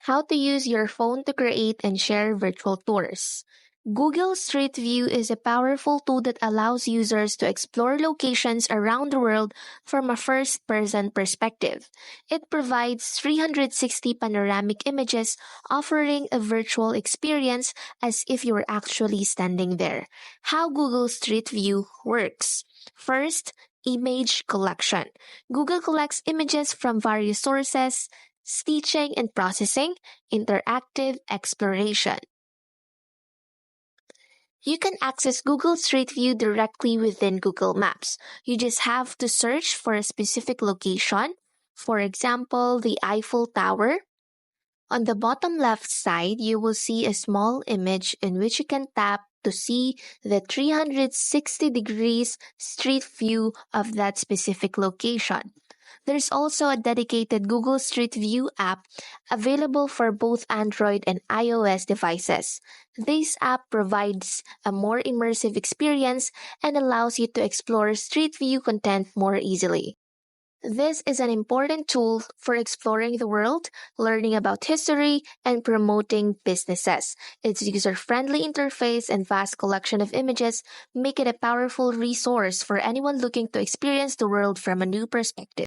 How to use your phone to create and share virtual tours. Google Street View is a powerful tool that allows users to explore locations around the world from a first person perspective. It provides 360 panoramic images, offering a virtual experience as if you were actually standing there. How Google Street View works. First, image collection. Google collects images from various sources, stitching and processing, interactive exploration. You can access Google Street View directly within Google Maps. You just have to search for a specific location, for example, the Eiffel Tower. On the bottom left side, you will see a small image in which you can tap to see the 360 degrees street view of that specific location. There's also a dedicated Google Street View app available for both Android and iOS devices. This app provides a more immersive experience and allows you to explore Street View content more easily. This is an important tool for exploring the world, learning about history, and promoting businesses. Its user-friendly interface and vast collection of images make it a powerful resource for anyone looking to experience the world from a new perspective.